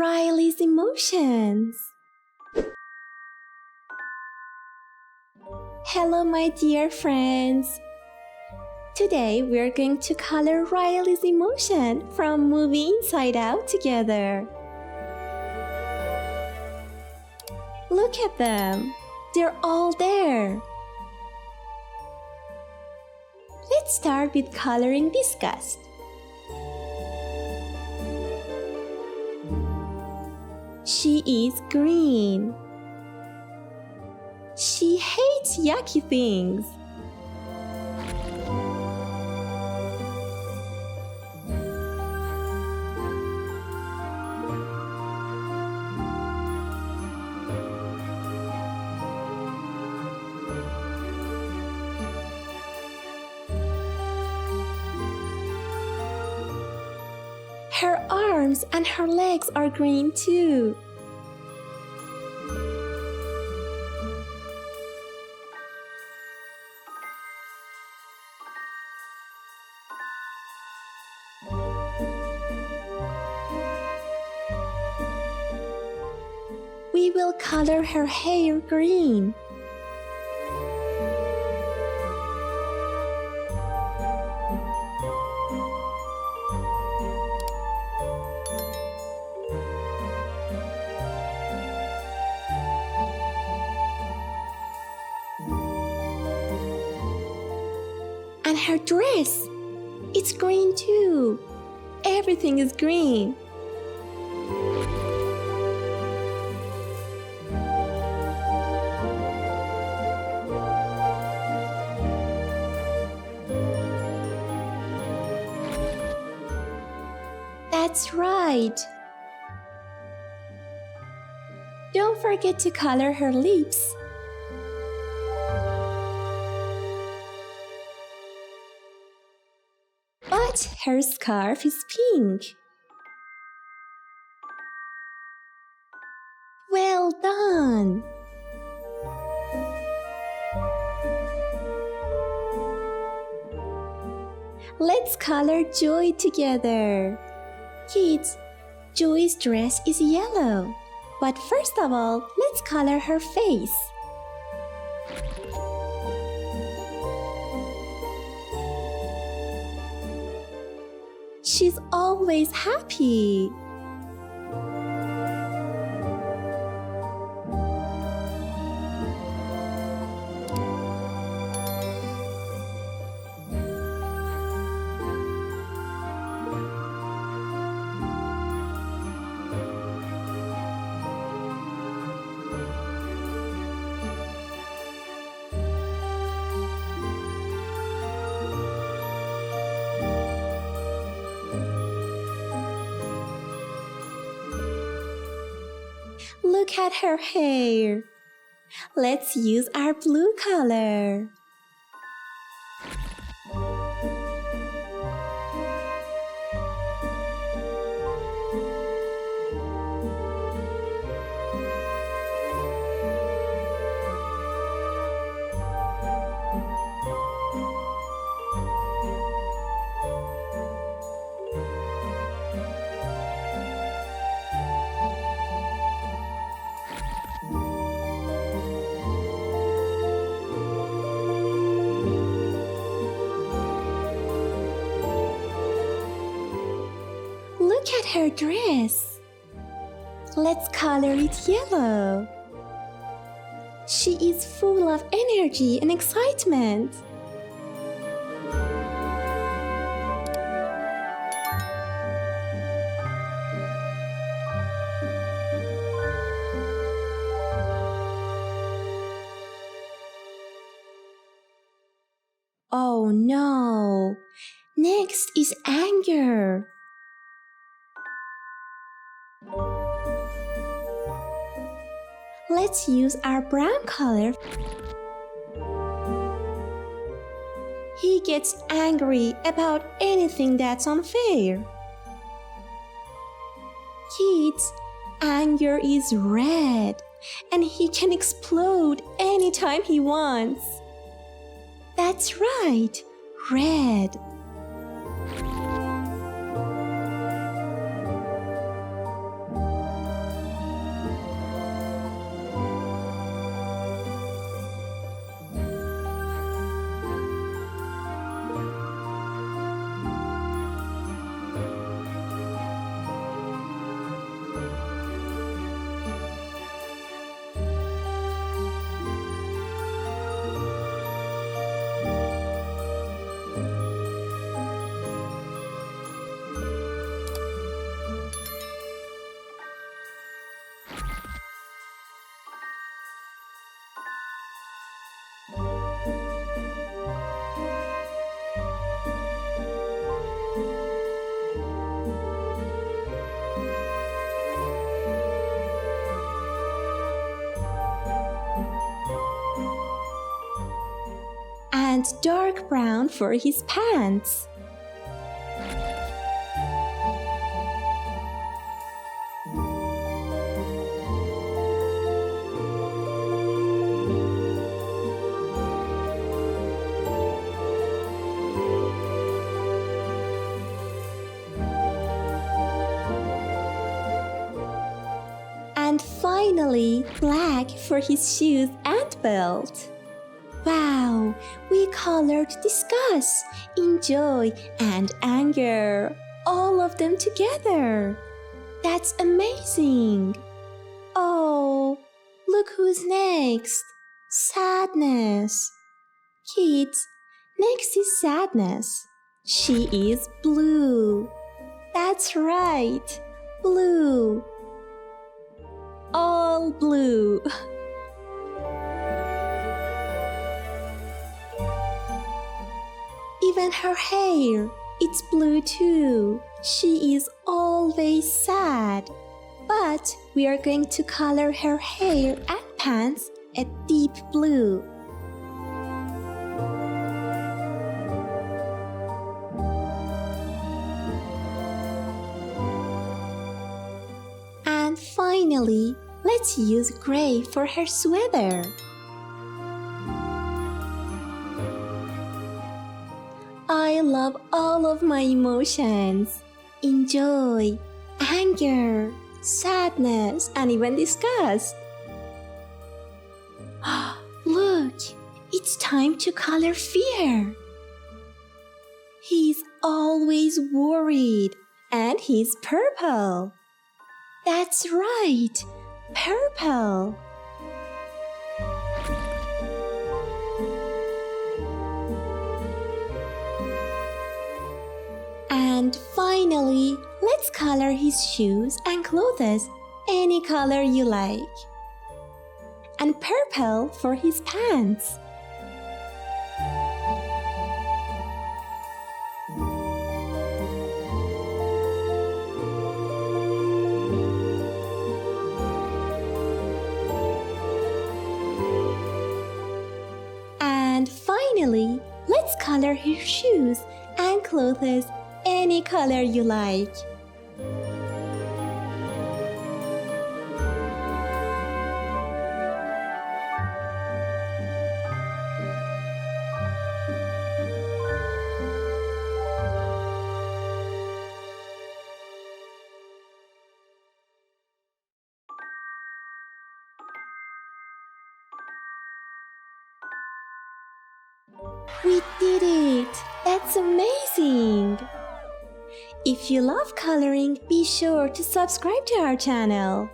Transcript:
Riley's emotions. Hello, my dear friends. Today we're going to color Riley's emotion from movie Inside Out together. Look at them. They're all there. Let's start with coloring Disgust. She is green. She hates yucky things. Her arms and her legs are green too. We will color her hair green. And her dress, it's green too. Everything is green. That's right. Don't forget to color her lips. But her scarf is pink. Well done! Let's color Joy together. Kids, Joy's dress is yellow. But first of all, let's color her face. She's always happy. Look at her hair. Let's use our blue color. Look at her dress. Let's color it yellow. She is full of energy and excitement. Oh no! Next is anger. Let's use our brown color. He gets angry about anything that's unfair. Kids, anger is red, and he can explode anytime he wants. That's right, red. and dark brown for his pants. And finally, black for his shoes and belt. Wow, we colored disgust, joy, and anger, all of them together. That's amazing. Oh, look who's next. Sadness. Kids, next is sadness. She is blue. That's right, blue. All blue. Even her hair, it's blue too. She is always sad. But we are going to color her hair and pants a deep blue. And finally, let's use gray for her sweater. I love all of my emotions. Joy, anger, sadness, and even disgust. Look, it's time to color fear. He's always worried, and he's purple. That's right, purple. And finally, let's color his shoes and clothes any color you like. And purple for his pants. And finally, let's color his shoes and clothes any color you like. We did it! That's amazing! If you love coloring, be sure to subscribe to our channel.